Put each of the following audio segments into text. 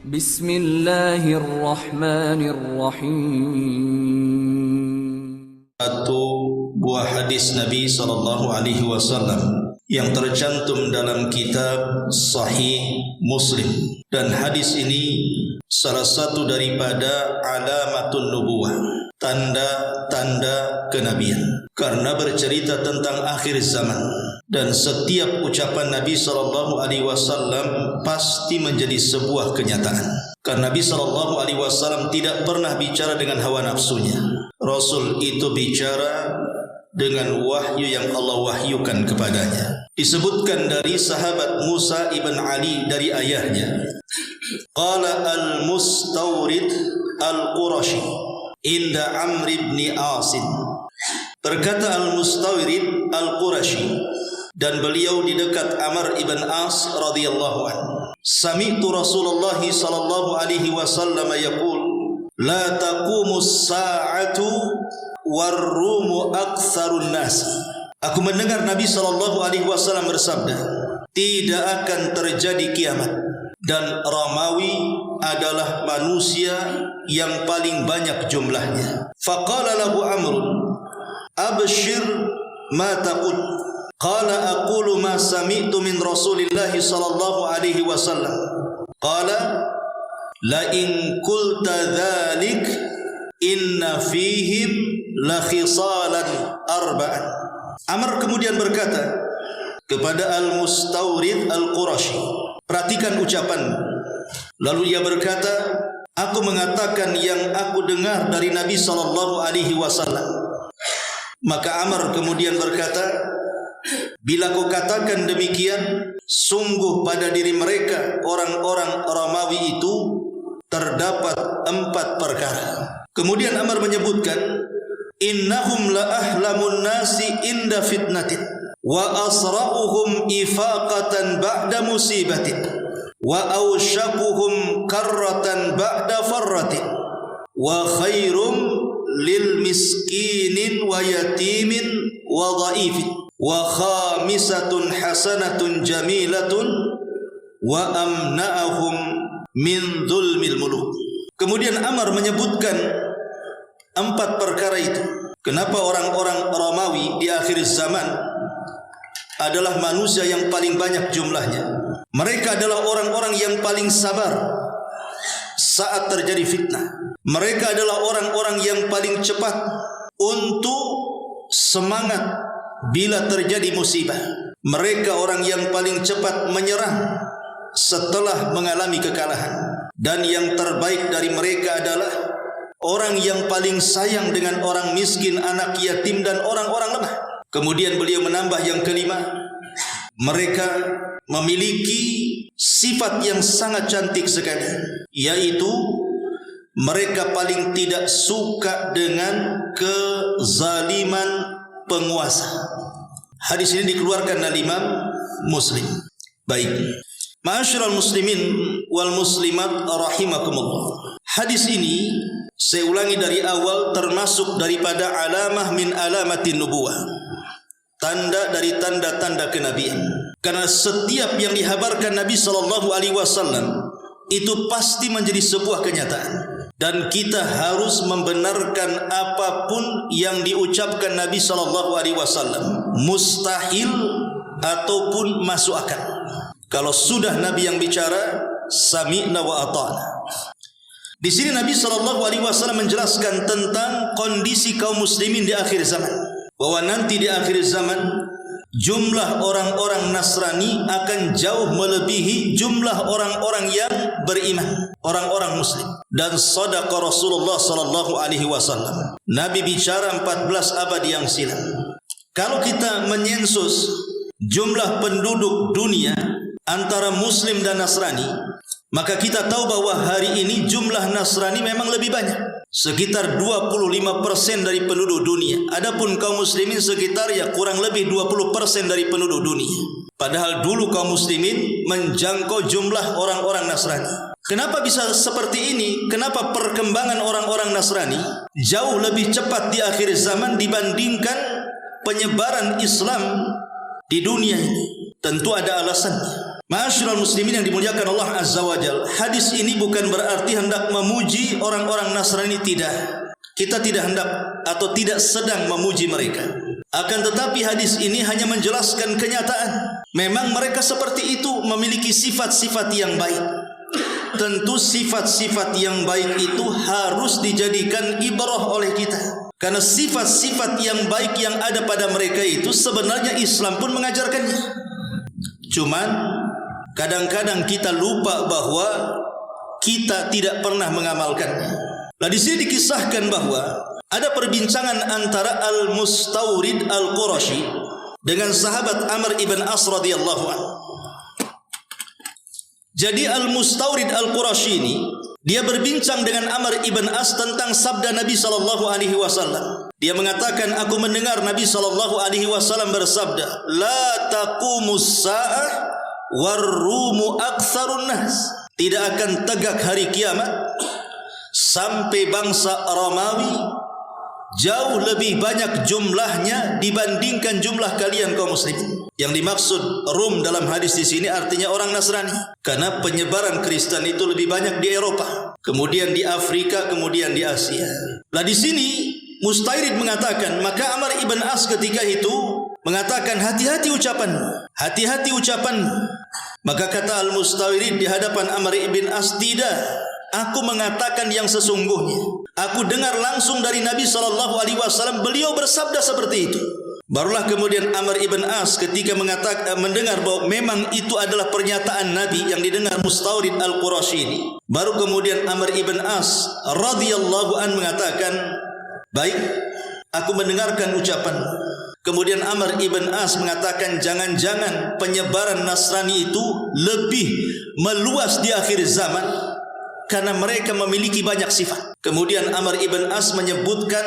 Bismillahirrahmanirrahim. Satu buah hadis Nabi SAW yang tercantum dalam kitab Sahih Muslim, dan hadis ini salah satu daripada alamatun nubuwah, tanda-tanda kenabian, karena bercerita tentang akhir zaman, dan setiap ucapan Nabi SAW pasti menjadi sebuah kenyataan. Karena Nabi SAW tidak pernah bicara dengan hawa nafsunya. Rasul itu bicara dengan wahyu yang Allah wahyukan kepadanya. Disebutkan dari sahabat Musa ibn Ali dari ayahnya, qala al-Mustawrid al-Qurashi inda Amr ibn Asin. Berkata al-Mustawrid al-Qurashi, dan beliau di dekat Amr ibn As radhiyallahu anhu, sami'tu Rasulullah sallallahu alaihi wasallam yaqul la taqumus sa'atu warrumu aktsarun nas. Aku mendengar Nabi sallallahu alaihi wasallam bersabda, tidak akan terjadi kiamat dan Romawi adalah manusia yang paling banyak jumlahnya. Faqala lahu Amr, abshir ma taqul. Qala aqulu ma sami'tu min Rasulillah sallallahu alaihi wasallam. Qala la in qulta dhalik inna fihim la khisalan arba'an. Amr kemudian berkata kepada al-Mustawrid al-Qurashi, perhatikan ucapan. Lalu ia berkata, aku mengatakan yang aku dengar dari Nabi sallallahu alaihi wasallam. Maka Amr kemudian berkata, bila kau katakan demikian, sungguh pada diri mereka orang-orang Romawi itu terdapat 4 perkara. Kemudian Amr menyebutkan, innahum la ahlamun nasi inda fitnatin wa asra'uhum ifaqatan ba'da musibatin wa awshakuhum karratan ba'da farratin wa khairum lil miskinin wa yatimin wa dha'ifin wa khamisatun hasanatun jamilatun wa amna'ahum min dhulmil muluk. Kemudian Amr menyebutkan 4 perkara itu. Kenapa orang-orang Romawi di akhir zaman adalah manusia yang paling banyak jumlahnya? Mereka adalah orang-orang yang paling sabar saat terjadi fitnah. Mereka adalah orang-orang yang paling cepat untuk semangat bila terjadi musibah. Mereka orang yang paling cepat menyerah setelah mengalami kekalahan. Dan yang terbaik dari mereka adalah orang yang paling sayang dengan orang miskin, anak yatim dan orang-orang lemah. Kemudian beliau menambah yang kelima, mereka memiliki sifat yang sangat cantik sekali, yaitu mereka paling tidak suka dengan kezaliman penguasa. Hadis ini dikeluarkan oleh Imam Muslim. Baik, ma'asyiral muslimin wal muslimat rahimakumullah. Hadis ini saya ulangi dari awal, termasuk daripada alamah min alamatin nubuwah, tanda dari tanda-tanda kenabian. Karena setiap yang dihabarkan Nabi SAW itu pasti menjadi sebuah kenyataan, dan kita harus membenarkan apapun yang diucapkan Nabi SAW, mustahil ataupun masuk akal. Kalau sudah Nabi yang bicara, sami'na wa ata'na. Di sini Nabi SAW menjelaskan tentang kondisi kaum muslimin di akhir zaman, bahwa nanti di akhir zaman jumlah orang-orang Nasrani akan jauh melebihi jumlah orang-orang yang beriman, orang-orang muslim. Dan sadaqa Rasulullah SAW. Nabi bicara 14 abad yang silam. Kalau kita menyensus jumlah penduduk dunia antara muslim dan Nasrani, maka kita tahu bahwa hari ini jumlah Nasrani memang lebih banyak, sekitar 25% dari penduduk dunia. Adapun kaum muslimin sekitar kurang lebih 20% dari penduduk dunia. Padahal dulu kaum muslimin menjangkau jumlah orang-orang Nasrani. Kenapa bisa seperti ini? Kenapa perkembangan orang-orang Nasrani jauh lebih cepat di akhir zaman dibandingkan penyebaran Islam di dunia ini? Tentu ada alasannya. Ma'asyiral muslimin yang dimuliakan Allah Azza wa Jalla, hadis ini bukan berarti hendak memuji orang-orang Nasrani, tidak. Kita tidak hendak atau tidak sedang memuji mereka. Akan tetapi hadis ini hanya menjelaskan kenyataan. Memang mereka seperti itu, memiliki sifat-sifat yang baik. Tentu sifat-sifat yang baik itu harus dijadikan ibrah oleh kita. Karena sifat-sifat yang baik yang ada pada mereka itu sebenarnya Islam pun mengajarkannya. Cuman kadang-kadang kita lupa bahwa kita tidak pernah mengamalkannya. Nah, di sini dikisahkan bahwa ada perbincangan antara Al-Mustawrid Al-Qurashi dengan sahabat Amr ibn As radhiyallahu anhu. Jadi Al-Mustawrid Al-Qurashi ini dia berbincang dengan Amr ibn As tentang sabda Nabi sallallahu alaihi wasallam. Dia mengatakan, aku mendengar Nabi sallallahu alaihi wasallam bersabda, la taqumus sa'ah war-rumu aktsarun nas. Tidak akan tegak hari kiamat sampai bangsa Romawi jauh lebih banyak jumlahnya dibandingkan jumlah kalian kaum muslimin. Yang dimaksud Rum dalam hadis di sini artinya orang Nasrani, karena penyebaran Kristen itu lebih banyak di Eropa, kemudian di Afrika, kemudian di Asia. Nah, di sini Mustairid mengatakan, maka Amr ibn As ketika itu mengatakan, hati-hati ucapanmu, hati-hati ucapanmu. Maka kata Al-Mustairid di hadapan Amr ibn As, tidak, aku mengatakan yang sesungguhnya. Aku dengar langsung dari Nabi SAW, beliau bersabda seperti itu. Barulah kemudian Amr ibn As ketika mendengar bahwa memang itu adalah pernyataan Nabi yang didengar Mustawrid Al-Qurashi ini. Baru kemudian Amr ibn As radhiyallahu an mengatakan, baik, aku mendengarkan ucapan. Kemudian Amr ibn As mengatakan, jangan-jangan penyebaran Nasrani itu lebih meluas di akhir zaman karena mereka memiliki banyak sifat. Kemudian Amr ibn As menyebutkan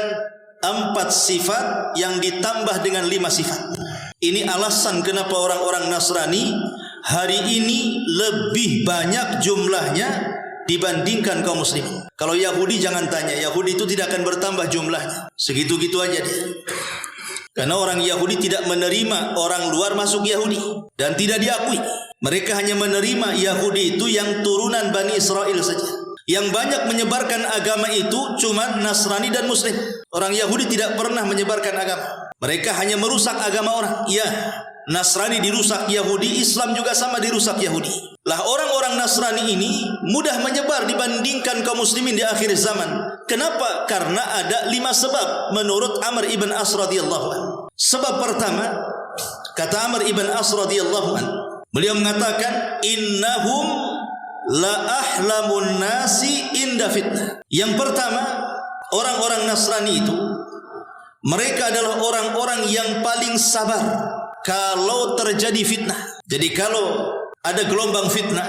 4 sifat yang ditambah dengan 5 sifat. Ini alasan kenapa orang-orang Nasrani hari ini lebih banyak jumlahnya dibandingkan kaum muslimin. Kalau Yahudi jangan tanya, Yahudi itu tidak akan bertambah jumlahnya, segitu-gitu aja dia. Karena orang Yahudi tidak menerima orang luar masuk Yahudi dan tidak diakui. Mereka hanya menerima Yahudi itu yang turunan Bani Israel saja. Yang banyak menyebarkan agama itu cuma Nasrani dan Muslim. Orang Yahudi tidak pernah menyebarkan agama. Mereka hanya merusak agama orang. Ya, Nasrani dirusak Yahudi, Islam juga sama dirusak Yahudi. Lah orang-orang Nasrani ini mudah menyebar dibandingkan kaum muslimin di akhir zaman. Kenapa? Karena ada 5 sebab menurut Amr ibn As radhiyallahu anhu. Sebab pertama, kata Amr ibn As radhiyallahu anhu, beliau mengatakan, innahum la ahlamun nasi inda fitnah. Yang pertama, orang-orang Nasrani itu mereka adalah orang-orang yang paling sabar kalau terjadi fitnah. Jadi kalau ada gelombang fitnah,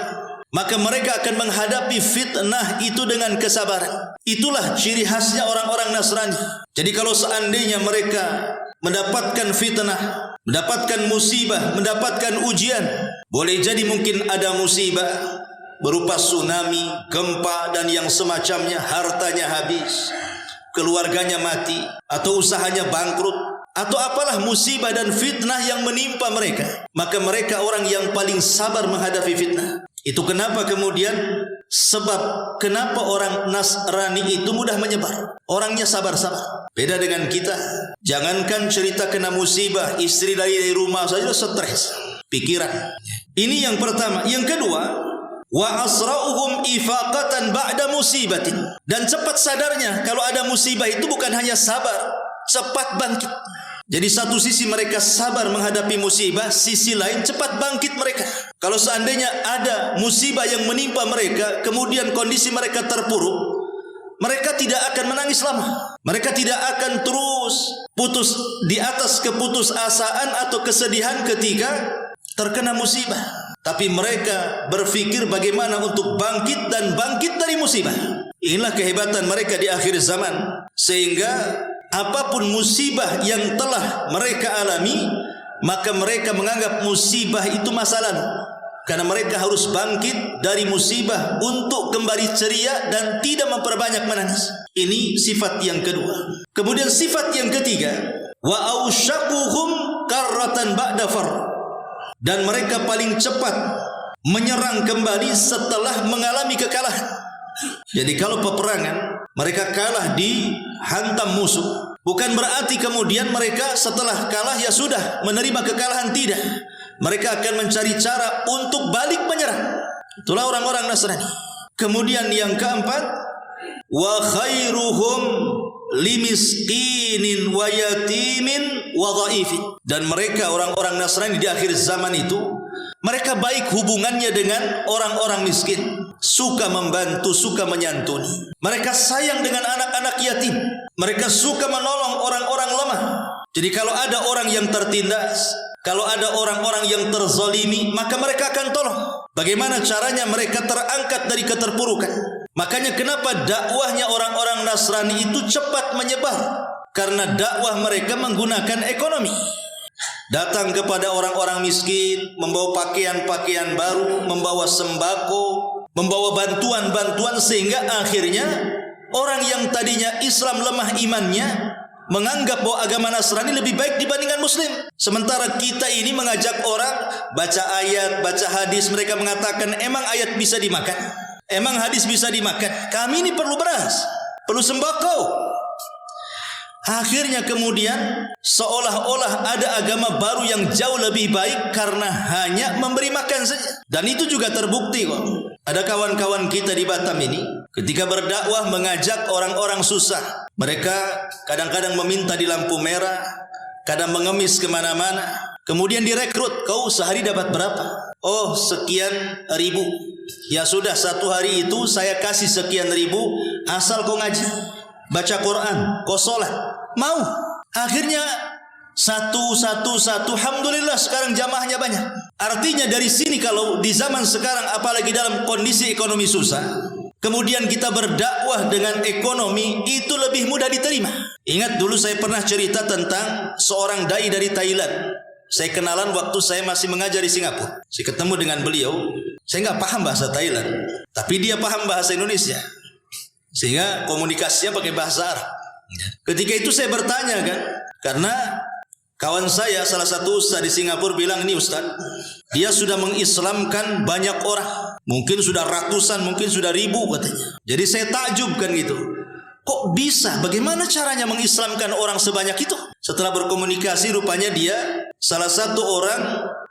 maka mereka akan menghadapi fitnah itu dengan kesabaran. Itulah ciri khasnya orang-orang Nasrani. Jadi kalau seandainya mereka mendapatkan fitnah, mendapatkan musibah, mendapatkan ujian, boleh jadi mungkin ada musibah berupa tsunami, gempa dan yang semacamnya, hartanya habis, keluarganya mati, atau usahanya bangkrut, atau apalah musibah dan fitnah yang menimpa mereka. Maka mereka orang yang paling sabar menghadapi fitnah. Itu kenapa kemudian sebab kenapa orang Nasrani itu mudah menyebar. Orangnya sabar-sabar. Beda dengan kita. Jangankan cerita kena musibah, istri dari rumah saja stres, pikiran. Ini yang pertama. Yang kedua, wa asra'uhum ifaqatan ba'da musibatin. Dan cepat sadarnya kalau ada musibah itu bukan hanya sabar, cepat bangkit. Jadi satu sisi mereka sabar menghadapi musibah, sisi lain cepat bangkit mereka. Kalau seandainya ada musibah yang menimpa mereka, kemudian kondisi mereka terpuruk, mereka tidak akan menangis lama. Mereka tidak akan terus putus di atas keputusasaan atau kesedihan ketika terkena musibah. Tapi mereka berfikir bagaimana untuk bangkit dan bangkit dari musibah. Inilah kehebatan mereka di akhir zaman. Sehingga apapun musibah yang telah mereka alami, maka mereka menganggap musibah itu masa lalu. Karena mereka harus bangkit dari musibah untuk kembali ceria dan tidak memperbanyak menangis. Ini sifat yang kedua. Kemudian sifat yang ketiga, wa ausyaquhum karratan ba'da far. Dan mereka paling cepat menyerang kembali setelah mengalami kekalahan. Jadi kalau peperangan mereka kalah dihantam musuh, bukan berarti kemudian mereka setelah kalah ya sudah menerima kekalahan, tidak. Mereka akan mencari cara untuk balik menyerang. Itulah orang-orang Nasrani. Kemudian yang keempat, wa khairuhum limiskinin wa yatimin wa dhaifin. Dan mereka orang-orang Nasrani di akhir zaman itu, mereka baik hubungannya dengan orang-orang miskin, suka membantu, suka menyantuni. Mereka sayang dengan anak-anak yatim. Mereka suka menolong orang-orang lemah. Jadi kalau ada orang yang tertindas, kalau ada orang-orang yang terzalimi, maka mereka akan tolong. Bagaimana caranya mereka terangkat dari keterpurukan? Makanya kenapa dakwahnya orang-orang Nasrani itu cepat menyebar? Karena dakwah mereka menggunakan ekonomi. Datang kepada orang-orang miskin, membawa pakaian-pakaian baru, membawa sembako, membawa bantuan-bantuan, sehingga akhirnya orang yang tadinya Islam lemah imannya menganggap bahwa agama Nasrani lebih baik dibandingkan Muslim. Sementara kita ini mengajak orang baca ayat, baca hadis, mereka mengatakan emang ayat bisa dimakan? Emang hadis bisa dimakan? Kami ini perlu beras, perlu sembako. Akhirnya kemudian seolah-olah ada agama baru yang jauh lebih baik karena hanya memberi makan saja. Dan itu juga terbukti kok. Ada kawan-kawan kita di Batam ini ketika berdakwah mengajak orang-orang susah. Mereka kadang-kadang meminta di lampu merah, kadang mengemis kemana-mana. Kemudian direkrut, kau sehari dapat berapa? Oh, sekian ribu. Ya sudah, satu hari itu saya kasih sekian ribu, asal kau ngaji, baca Quran, kau sholat. Mau. Akhirnya satu, alhamdulillah sekarang jamaahnya banyak. Artinya dari sini kalau di zaman sekarang apalagi dalam kondisi ekonomi susah, kemudian kita berdakwah dengan ekonomi, itu lebih mudah diterima. Ingat dulu saya pernah cerita tentang seorang dai dari Thailand. Saya kenalan waktu saya masih mengajar di Singapura. Saya ketemu dengan beliau. Saya nggak paham bahasa Thailand, tapi dia paham bahasa Indonesia, sehingga komunikasinya pakai bahasa Arab. Ketika itu saya bertanya kan, karena kawan saya salah satu ustaz di Singapura bilang, ini ustaz, dia sudah mengislamkan banyak orang, mungkin sudah ratusan, mungkin sudah ribu katanya. Jadi saya takjub kan gitu, kok bisa, bagaimana caranya mengislamkan orang sebanyak itu? Setelah berkomunikasi, rupanya dia salah satu orang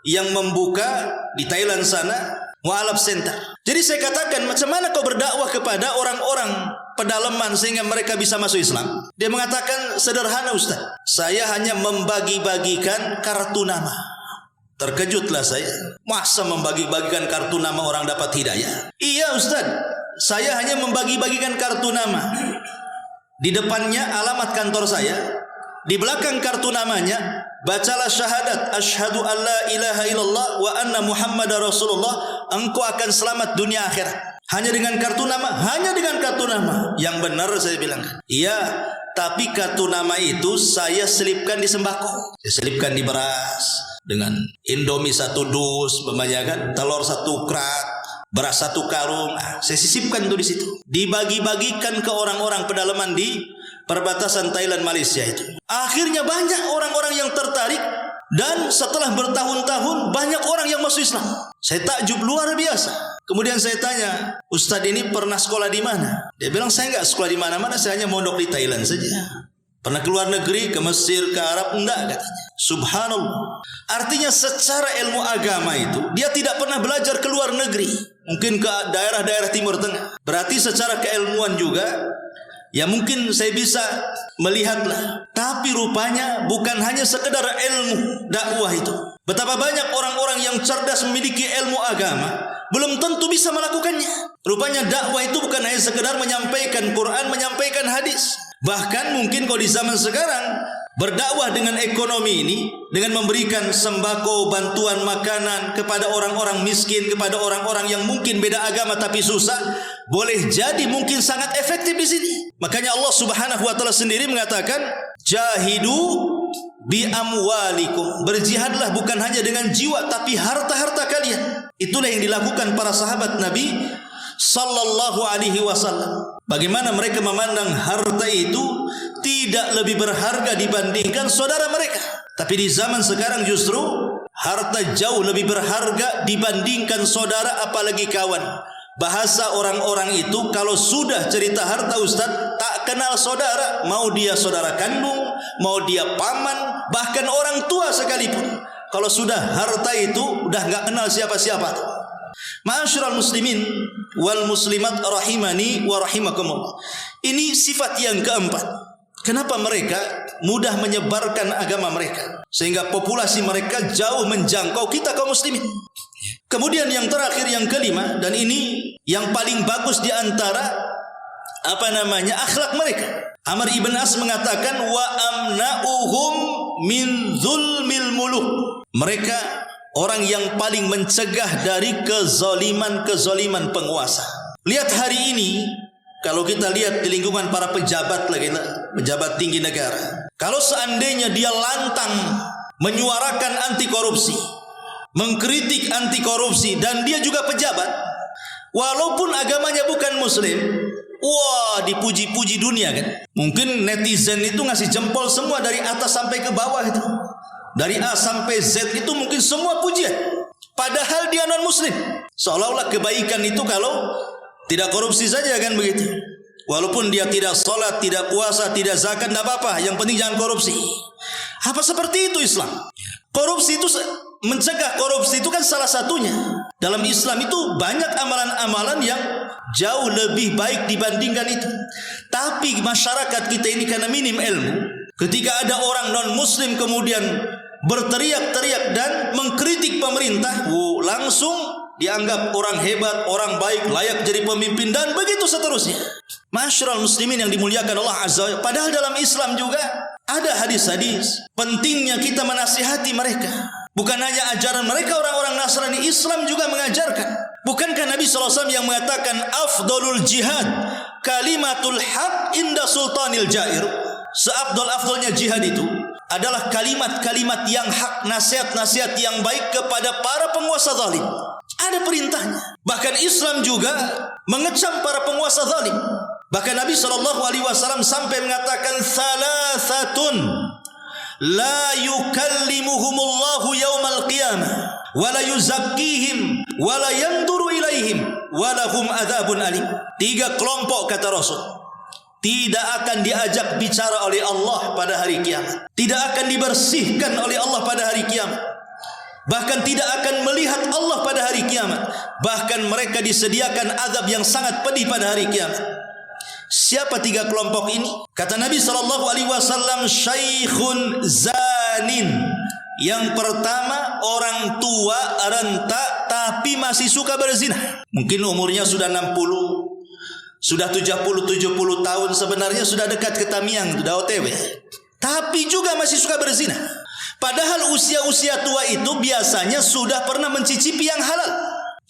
yang membuka di Thailand sana Mu'alaf Center. Jadi saya katakan, macam mana kau berdakwah kepada orang-orang pedalaman sehingga mereka bisa masuk Islam? Dia mengatakan, sederhana Ustaz, saya hanya membagi-bagikan kartu nama. Terkejutlah saya, masa membagi-bagikan kartu nama orang dapat hidayah? Iya Ustaz, saya hanya membagi-bagikan kartu nama. Di depannya alamat kantor saya, di belakang kartu namanya bacalah syahadat asyhadu alla ilaha illallah wa anna muhammadar rasulullah, engkau akan selamat dunia akhirat. Hanya dengan kartu nama, hanya dengan kartu nama. Yang benar saya bilang, iya, tapi kartu nama itu saya selipkan di sembako, saya selipkan di beras, dengan Indomie 1 dus, membanyakan telur 1 krat, beras 1 karung. Saya sisipkan itu di situ, dibagi-bagikan ke orang-orang pedalaman di perbatasan Thailand Malaysia itu. Akhirnya banyak orang-orang yang tertarik, dan setelah bertahun-tahun banyak orang yang masuk Islam. Saya takjub luar biasa. Kemudian saya tanya, Ustadz ini pernah sekolah di mana? Dia bilang, saya enggak sekolah di mana-mana, saya hanya mondok di Thailand saja. Pernah keluar negeri, ke Mesir, ke Arab? Enggak, katanya. Subhanallah. Artinya secara ilmu agama itu dia tidak pernah belajar ke luar negeri, mungkin ke daerah-daerah Timur Tengah. Berarti secara keilmuan juga ya mungkin saya bisa melihatlah. Tapi rupanya bukan hanya sekedar ilmu dakwah itu. Betapa banyak orang-orang yang cerdas memiliki ilmu agama, belum tentu bisa melakukannya. Rupanya dakwah itu bukan hanya sekedar menyampaikan Quran, menyampaikan hadis. Bahkan mungkin kalau di zaman sekarang berdakwah dengan ekonomi ini, dengan memberikan sembako, bantuan makanan kepada orang-orang miskin, kepada orang-orang yang mungkin beda agama tapi susah, boleh jadi mungkin sangat efektif di sini. Makanya Allah Subhanahu wa taala sendiri mengatakan, jahidu bi amwalikum, berjihadlah bukan hanya dengan jiwa tapi harta-harta kalian. Itulah yang dilakukan para sahabat Nabi sallallahu alaihi wasallam. Bagaimana mereka memandang harta itu tidak lebih berharga dibandingkan saudara mereka. Tapi di zaman sekarang justru Harta jauh lebih berharga dibandingkan saudara, apalagi kawan. Bahasa orang-orang itu kalau sudah cerita harta Ustaz, tak kenal saudara. Mau dia saudara kandung, mau dia paman, bahkan orang tua sekalipun. Kalau sudah harta itu udah gak kenal siapa-siapa. Ma'asyiral muslimin wal muslimat rahimani wa rahimakumullah. Ini sifat yang keempat. Kenapa mereka mudah menyebarkan agama mereka, sehingga populasi mereka jauh menjangkau kita kaum muslimin. Kemudian yang terakhir, yang kelima, dan ini yang paling bagus di antara akhlak mereka. Amr ibn As mengatakan wa amna'uhum min zulmil muluk. Mereka orang yang paling mencegah dari kezaliman penguasa. Lihat hari ini, kalau kita lihat di lingkungan para pejabat pejabat tinggi negara, kalau seandainya dia lantang menyuarakan anti korupsi, mengkritik anti korupsi, dan dia juga pejabat, walaupun agamanya bukan muslim, wah, dipuji-puji dunia kan. Mungkin netizen itu ngasih jempol semua dari atas sampai ke bawah itu. Dari A sampai Z itu mungkin semua pujian. Padahal dia non muslim. Seolah-olah kebaikan itu kalau tidak korupsi saja kan begitu. Walaupun dia tidak sholat, tidak puasa, tidak zakat, tidak apa-apa. Yang penting jangan korupsi. Apa seperti itu Islam? Korupsi itu, mencegah korupsi itu kan salah satunya. Dalam Islam itu banyak amalan-amalan yang jauh lebih baik dibandingkan itu. Tapi masyarakat kita ini karena minim ilmu, ketika ada orang non-muslim kemudian berteriak-teriak dan mengkritik pemerintah, langsung dianggap orang hebat, orang baik, layak jadi pemimpin, dan begitu seterusnya. Ma'asyiral muslimin yang dimuliakan Allah Azza wa Jalla. Padahal dalam Islam juga ada hadis-hadis pentingnya kita menasihati mereka. Bukan hanya ajaran mereka orang-orang Nasrani, Islam juga mengajarkan. Bukankah Nabi SAW yang mengatakan afdalul jihad kalimatul haq inda sultanil jair? Seafdal-afdalnya jihad itu adalah kalimat-kalimat yang hak, nasihat-nasihat yang baik kepada para penguasa zalim. Ada perintahnya. Bahkan Islam juga mengecam para penguasa zalim. Bahkan Nabi SAW sampai mengatakan salasatun la yukallimuhumullahu yaumal qiyamah wa la yuzakkihim wa la yanduru ilaihim wa lahum adzabun alim. 3 kelompok kata Rasul tidak akan diajak bicara oleh Allah pada hari kiamat, tidak akan dibersihkan oleh Allah pada hari kiamat, bahkan tidak akan melihat Allah pada hari kiamat, bahkan mereka disediakan azab yang sangat pedih pada hari kiamat. Siapa 3 kelompok ini? Kata Nabi SAW, syaikhun zanin. Yang pertama, orang tua renta tapi masih suka berzina. Mungkin umurnya sudah 60, sudah 70 tahun, sebenarnya sudah dekat ke tamiang, sudah OTW, tapi juga masih suka berzina. Padahal usia-usia tua itu biasanya sudah pernah mencicipi yang halal,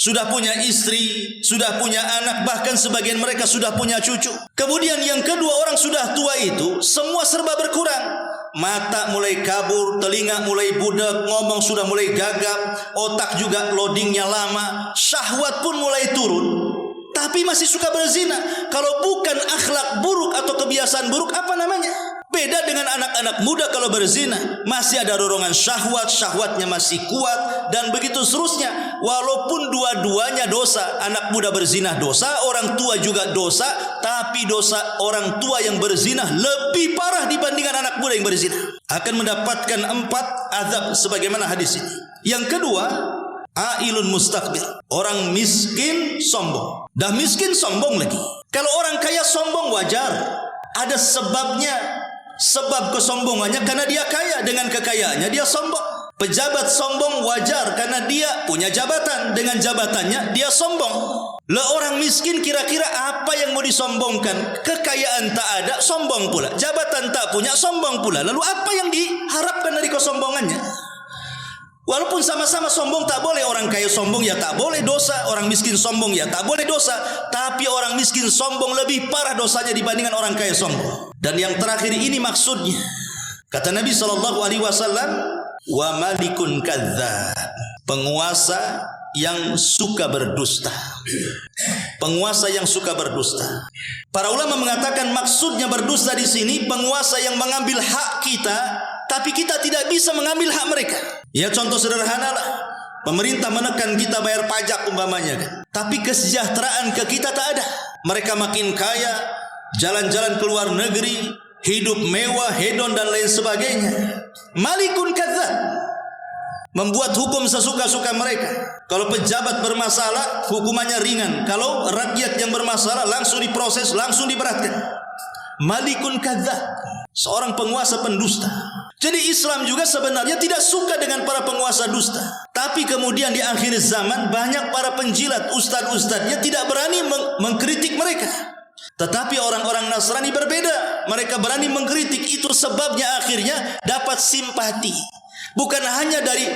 sudah punya istri, sudah punya anak, bahkan sebagian mereka sudah punya cucu. Kemudian yang kedua, orang sudah tua itu semua serba berkurang. Mata mulai kabur, telinga mulai budak, ngomong sudah mulai gagap, otak juga loadingnya lama, syahwat pun mulai turun, tapi masih suka berzina. Kalau bukan akhlak buruk atau kebiasaan buruk, apa namanya? Beda dengan anak-anak muda kalau berzina, masih ada dorongan syahwat, syahwatnya masih kuat, dan begitu seterusnya. Walaupun dua-duanya dosa, anak muda berzina dosa, orang tua juga dosa, tapi dosa orang tua yang berzina lebih parah dibandingkan anak muda yang berzina. Akan mendapatkan 4 azab sebagaimana hadis ini. Yang kedua, ailun mustakbir, orang miskin sombong. Dah miskin sombong lagi. Kalau orang kaya sombong wajar, ada sebabnya. Sebab kesombongannya karena dia kaya, dengan kekayaannya dia sombong. Pejabat sombong wajar karena dia punya jabatan, dengan jabatannya dia sombong. Lah orang miskin kira-kira apa yang mau disombongkan? Kekayaan tak ada, sombong pula. Jabatan tak punya, sombong pula. Lalu apa yang diharapkan dari kesombongannya? Walaupun sama-sama sombong tak boleh. Orang kaya sombong ya tak boleh dosa, orang miskin sombong ya tak boleh dosa. Tapi orang miskin sombong lebih parah dosanya dibandingkan orang kaya sombong. Dan yang terakhir ini maksudnya, kata Nabi SAW, wa malikun kadzdzab, penguasa yang suka berdusta. Penguasa yang suka berdusta. Para ulama mengatakan maksudnya berdusta di sini penguasa yang mengambil hak kita, tapi kita tidak bisa mengambil hak mereka. Ya contoh sederhana lah. Pemerintah menekan kita bayar pajak umpamanya kan. Tapi kesejahteraan ke kita tak ada. Mereka makin kaya, jalan-jalan ke luar negeri, hidup mewah, hedon dan lain sebagainya. Malikun kadzdzab. Membuat hukum sesuka-suka mereka. Kalau pejabat bermasalah, hukumannya ringan. Kalau rakyat yang bermasalah, langsung diproses, langsung diberatkan. Malikun kadzdzab. Seorang penguasa pendusta. Jadi Islam juga sebenarnya tidak suka dengan para penguasa dusta. Tapi kemudian di akhir zaman banyak para penjilat, ustadz-ustadznya tidak berani mengkritik mereka. Tetapi orang-orang Nasrani berbeda. Mereka berani mengkritik. Itu sebabnya akhirnya dapat simpati. Bukan hanya dari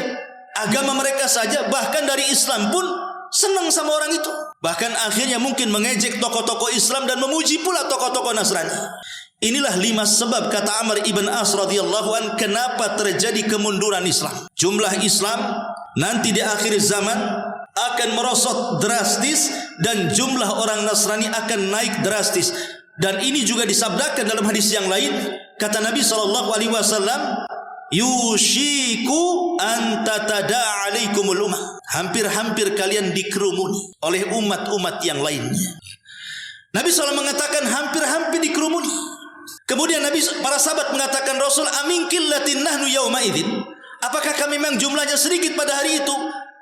agama mereka saja, bahkan dari Islam pun senang sama orang itu. Bahkan akhirnya mungkin mengejek tokoh-tokoh Islam dan memuji pula tokoh-tokoh Nasrani. Inilah 5 sebab kata Amr ibn As radhiyallahu an kenapa terjadi kemunduran Islam. Jumlah Islam nanti di akhir zaman akan merosot drastis dan jumlah orang Nasrani akan naik drastis. Dan ini juga disabdakan dalam hadis yang lain. Kata Nabi SAW, yushiku an tatada'a alaikumul ummah. Hampir-hampir kalian dikerumuni oleh umat-umat yang lainnya. Nabi SAW mengatakan hampir-hampir dikerumuni. Kemudian para sahabat mengatakan, Rasul, amin qillatin nahnu yauma idzin. Apakah kami memang jumlahnya sedikit pada hari itu?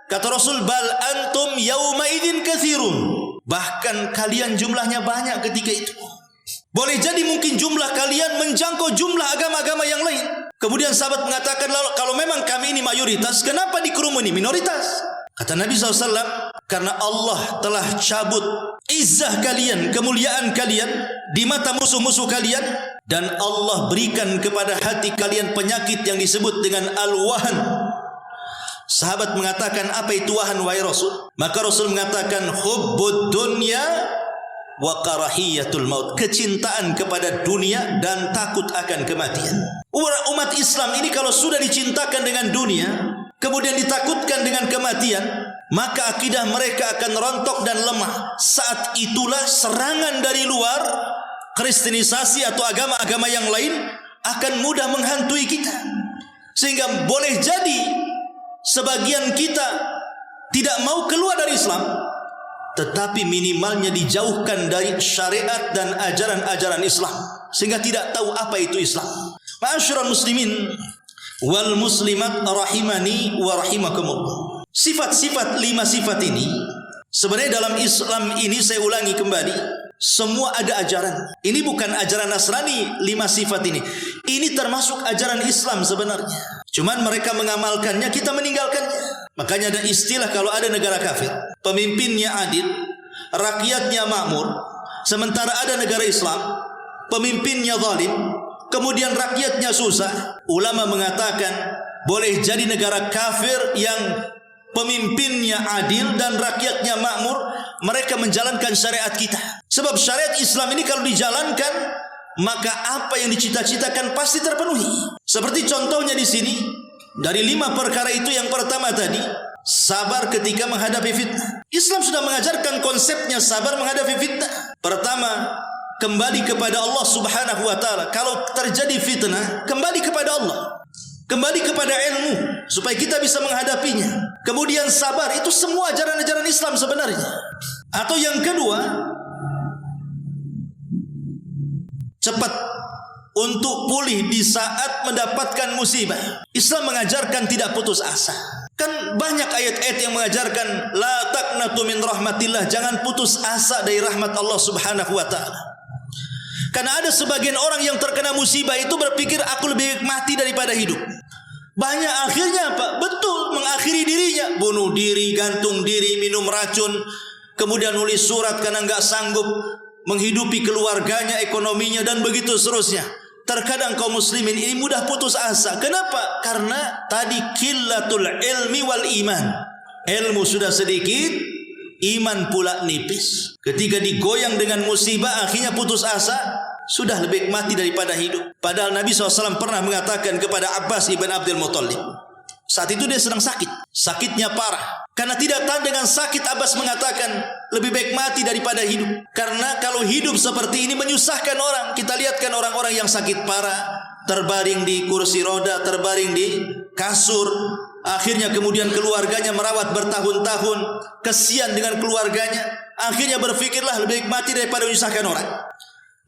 Kata Rasul, bal antum yauma idzin katsirun. Bahkan kalian jumlahnya banyak ketika itu. Boleh jadi mungkin jumlah kalian menjangkau jumlah agama-agama yang lain. Kemudian sahabat mengatakan, kalau memang kami ini mayoritas, kenapa dikerumuni minoritas? Kata Nabi SAW, karena Allah telah cabut izzah kalian, kemuliaan kalian di mata musuh-musuh kalian, dan Allah berikan kepada hati kalian penyakit yang disebut dengan al-wahan. Sahabat mengatakan, apa itu wahan wahai Rasul? Maka Rasul mengatakan, hubbud dunya wa karahiyatul maut. Kecintaan kepada dunia dan takut akan kematian. Umat Islam ini kalau sudah dicintakan dengan dunia, kemudian ditakutkan dengan kematian, maka akidah mereka akan rontok dan lemah. Saat itulah serangan dari luar, kristenisasi atau agama-agama yang lain akan mudah menghantui kita. Sehingga boleh jadi sebagian kita tidak mau keluar dari Islam, tetapi minimalnya dijauhkan dari syariat dan ajaran-ajaran Islam, sehingga tidak tahu apa itu Islam. Ma'asyiral muslimin wal muslimat rahimani wa rahimakumullah. Sifat-sifat 5 sifat ini sebenarnya dalam Islam ini, saya ulangi kembali, semua ada ajaran. Ini bukan ajaran Nasrani 5 sifat ini. Ini termasuk ajaran Islam sebenarnya. Cuman mereka mengamalkannya, kita meninggalkannya. Makanya ada istilah kalau ada negara kafir, pemimpinnya adil, rakyatnya makmur. Sementara ada negara Islam, pemimpinnya zalim, kemudian rakyatnya susah. Ulama mengatakan boleh jadi negara kafir yang pemimpinnya adil dan rakyatnya makmur, mereka menjalankan syariat kita. Sebab syariat Islam ini kalau dijalankan, maka apa yang dicita-citakan pasti terpenuhi. Seperti contohnya di sini, dari 5 perkara itu, yang pertama tadi, sabar ketika menghadapi fitnah. Islam sudah mengajarkan konsepnya sabar menghadapi fitnah. Pertama, kembali kepada Allah Subhanahu wa ta'ala. Kalau terjadi fitnah, kembali kepada Allah, kembali kepada ilmu supaya kita bisa menghadapinya. Kemudian sabar, itu semua ajaran-ajaran Islam sebenarnya. Atau yang kedua, cepat untuk pulih di saat mendapatkan musibah. Islam mengajarkan tidak putus asa. Kan banyak ayat-ayat yang mengajarkan la taqnatu min rahmatillah, jangan putus asa dari rahmat Allah Subhanahu wa ta'ala. Karena ada sebagian orang yang terkena musibah itu berpikir aku lebih mati daripada hidup. Banyak akhirnya apa? Betul, mengakhiri dirinya, bunuh diri, gantung diri, minum racun, kemudian nulis surat karena enggak sanggup menghidupi keluarganya, ekonominya, dan begitu seterusnya. Terkadang kaum muslimin ini mudah putus asa. Kenapa? Karena tadi qillatul ilmi wal iman. Ilmu sudah sedikit, iman pula nipis. Ketika digoyang dengan musibah, akhirnya putus asa, sudah lebih mati daripada hidup. Padahal Nabi SAW pernah mengatakan kepada Abbas ibn Abdul Muttalib, saat itu dia sedang sakit, sakitnya parah. Karena tidak tahan dengan sakit, Abbas mengatakan lebih baik mati daripada hidup. Karena kalau hidup seperti ini menyusahkan orang. Kita lihatkan orang-orang yang sakit parah, terbaring di kursi roda, terbaring di kasur, Akhirnya kemudian keluarganya merawat bertahun-tahun, kesian dengan keluarganya. Akhirnya berfikirlah lebih baik mati daripada menyusahkan orang.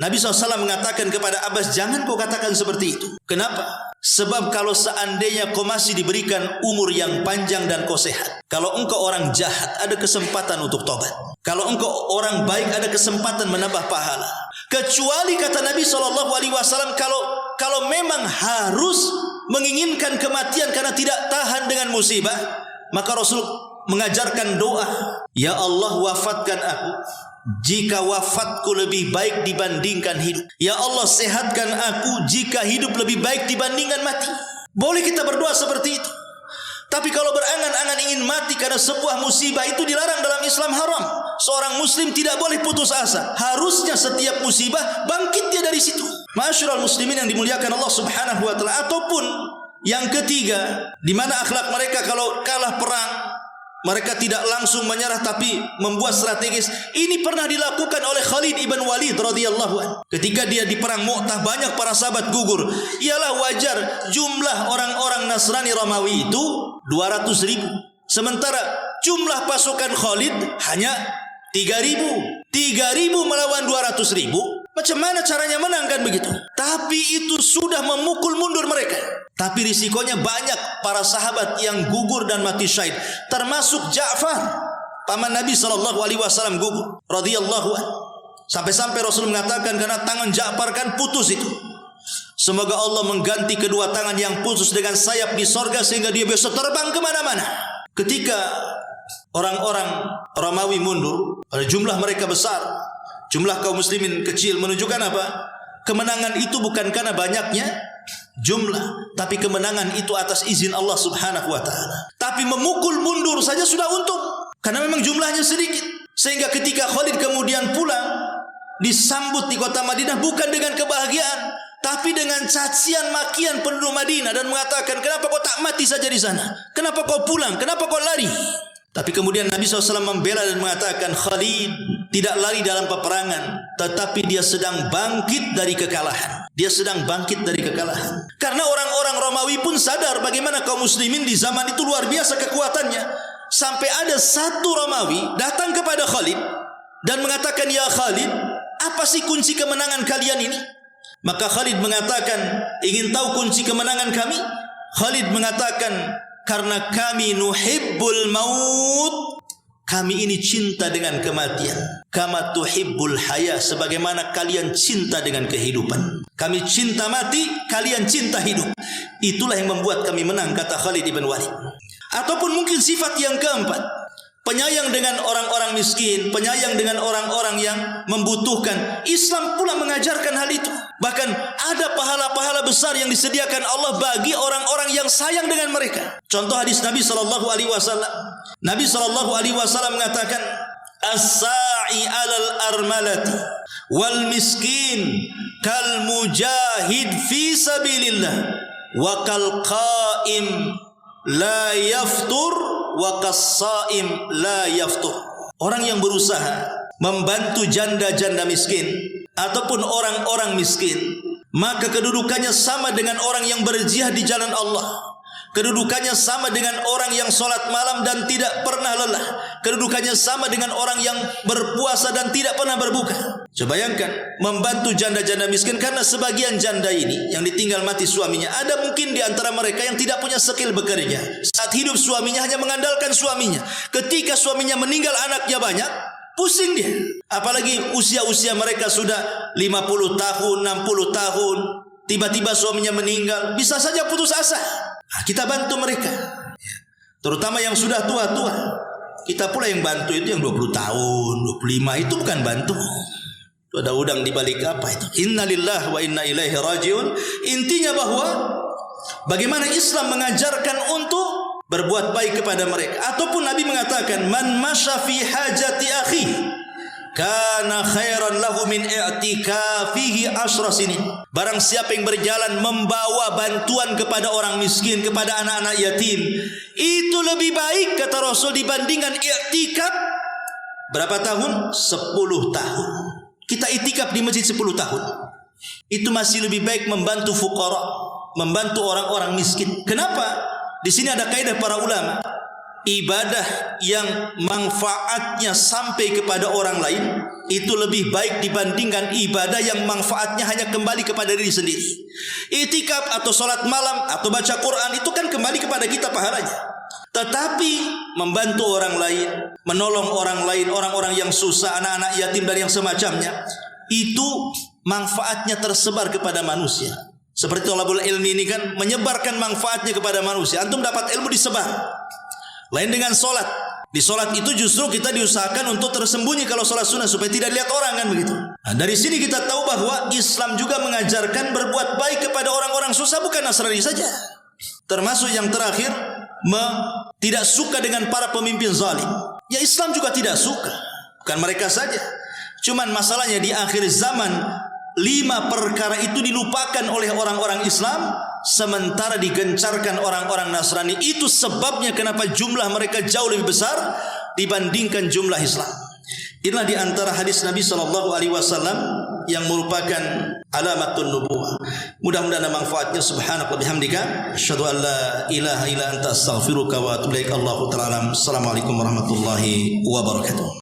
Nabi SAW mengatakan kepada Abbas, jangan kau katakan seperti itu. Kenapa? Sebab kalau seandainya kau masih diberikan umur yang panjang dan kau sehat, kalau engkau orang jahat, ada kesempatan untuk tobat. Kalau engkau orang baik, ada kesempatan menambah pahala. Kecuali kata Nabi SAW, kalau memang harus menginginkan kematian karena tidak tahan dengan musibah, maka Rasul mengajarkan doa, ya Allah wafatkan aku jika wafatku lebih baik dibandingkan hidup. Ya Allah sehatkan aku jika hidup lebih baik dibandingkan mati. Boleh kita berdoa seperti itu. Tapi kalau berangan-angan ingin mati karena sebuah musibah, itu dilarang dalam Islam, haram. Seorang muslim tidak boleh putus asa. Harusnya setiap musibah bangkit dia dari situ. Ma'asyiral muslimin yang dimuliakan Allah Subhanahu wa taala. Ataupun yang ketiga, di mana akhlak mereka kalau kalah perang, mereka tidak langsung menyerah tapi membuat strategis. Ini pernah dilakukan oleh Khalid ibn Walid radhiyallahu anhu. Ketika dia di perang Mu'tah, banyak para sahabat gugur. Ialah wajar, jumlah orang-orang Nasrani Romawi itu 200.000. Sementara jumlah pasukan Khalid hanya 3.000. 3.000 melawan 200.000. Macam mana caranya menang kan begitu? Tapi itu sudah memukul mundur mereka. Tapi risikonya banyak para sahabat yang gugur dan mati syahid, termasuk Ja'far, paman Nabi SAW gugur radhiyallahu anhu. Sampai-sampai Rasul mengatakan karena tangan Ja'far kan putus itu, semoga Allah mengganti kedua tangan yang putus dengan sayap di sorga sehingga dia bisa terbang kemana-mana. Ketika orang-orang Romawi mundur, jumlah mereka besar, jumlah kaum muslimin kecil, menunjukkan apa? Kemenangan itu bukan karena banyaknya jumlah, tapi kemenangan itu atas izin Allah Subhanahu wa taala. Tapi memukul mundur saja sudah untung, karena memang jumlahnya sedikit. Sehingga ketika Khalid kemudian pulang, disambut di kota Madinah bukan dengan kebahagiaan, tapi dengan cacian makian penduduk Madinah, dan mengatakan, kenapa kau tak mati saja di sana? Kenapa kau pulang? Kenapa kau lari? Tapi kemudian Nabi SAW membela dan mengatakan, Khalid tidak lari dalam peperangan, tetapi dia sedang bangkit dari kekalahan. Dia sedang bangkit dari kekalahan. Karena orang-orang Romawi pun sadar bagaimana kaum muslimin di zaman itu luar biasa kekuatannya. Sampai ada satu Romawi datang kepada Khalid dan mengatakan, ya Khalid, apa sih kunci kemenangan kalian ini? Maka Khalid mengatakan, ingin tahu kunci kemenangan kami? Khalid mengatakan, karena kami nuhibbul maut, kami ini cinta dengan kematian. Kama tuhibbul haya, sebagaimana kalian cinta dengan kehidupan. Kami cinta mati, kalian cinta hidup. Itulah yang membuat kami menang, kata Khalid ibn Walid. Ataupun mungkin sifat yang keempat, penyayang dengan orang-orang miskin, penyayang dengan orang-orang yang membutuhkan. Islam pula mengajarkan hal itu. Bahkan ada pahala-pahala besar yang disediakan Allah bagi orang-orang yang sayang dengan mereka. Contoh hadis Nabi SAW. Nabi SAW mengatakan, as-sa'i alal armalati wal miskin kal mujahid fi sabilillah wa kal qaim la yaftur wa kas-saim la yaftur. Orang yang berusaha membantu janda-janda miskin ataupun orang-orang miskin, maka kedudukannya sama dengan orang yang berjihad di jalan Allah. Kedudukannya sama dengan orang yang sholat malam dan tidak pernah lelah. Kedudukannya sama dengan orang yang berpuasa dan tidak pernah berbuka. Coba bayangkan, membantu janda-janda miskin, karena sebagian janda ini yang ditinggal mati suaminya, ada mungkin di antara mereka yang tidak punya skill bekerja. Saat hidup suaminya hanya mengandalkan suaminya. Ketika suaminya meninggal, anaknya banyak, pusing dia. Apalagi usia-usia mereka sudah 50 tahun, 60 tahun. Tiba-tiba suaminya meninggal, bisa saja putus asa. Nah, kita bantu mereka, terutama yang sudah tua-tua. Kita pula yang bantu itu yang 20 tahun, 25, itu bukan bantu. Itu ada udang di balik apa itu. Inna lillahi wa inna ilaihi rajiun. Intinya bahwa bagaimana Islam mengajarkan untuk berbuat baik kepada mereka. Ataupun Nabi mengatakan, man masya fi hajati akhi kana khairan lahu min i'tikafihi asyra sinin. Barang siapa yang berjalan membawa bantuan kepada orang miskin, kepada anak-anak yatim, itu lebih baik kata Rasul dibandingkan i'tikaf berapa tahun? 10 tahun. Kita i'tikaf di masjid 10 tahun. Itu masih lebih baik membantu fuqara, membantu orang-orang miskin. Kenapa? Di sini ada kaidah para ulama, ibadah yang manfaatnya sampai kepada orang lain itu lebih baik dibandingkan ibadah yang manfaatnya hanya kembali kepada diri sendiri. I'tikaf atau salat malam atau baca Quran itu kan kembali kepada kita pahalanya. Tetapi membantu orang lain, menolong orang lain, orang-orang yang susah, anak-anak yatim dan yang semacamnya, itu manfaatnya tersebar kepada manusia. Seperti thalabul ilmi ini kan menyebarkan manfaatnya kepada manusia. Antum dapat ilmu disebar. Lain dengan solat. Di solat itu justru kita diusahakan untuk tersembunyi kalau solat sunnah supaya tidak dilihat orang kan begitu. Nah, dari sini kita tahu bahwa Islam juga mengajarkan berbuat baik kepada orang-orang susah, bukan Nasrani saja. Termasuk yang terakhir, tidak suka dengan para pemimpin zalim. Ya Islam juga tidak suka. Bukan mereka saja. Cuman masalahnya di akhir zaman 5 perkara itu dilupakan oleh orang-orang Islam, sementara digencarkan orang-orang Nasrani. Itu sebabnya kenapa jumlah mereka jauh lebih besar dibandingkan jumlah Islam. Inilah di antara hadis Nabi SAW yang merupakan alamatun nubuwah. Mudah-mudahan manfaatnya. Subhanaka wa bihamdika asyhadu an la ilaha illa anta astaghfiruka wa atubu ilaik. Allahu ta'ala. Assalamualaikum warahmatullahi wabarakatuh.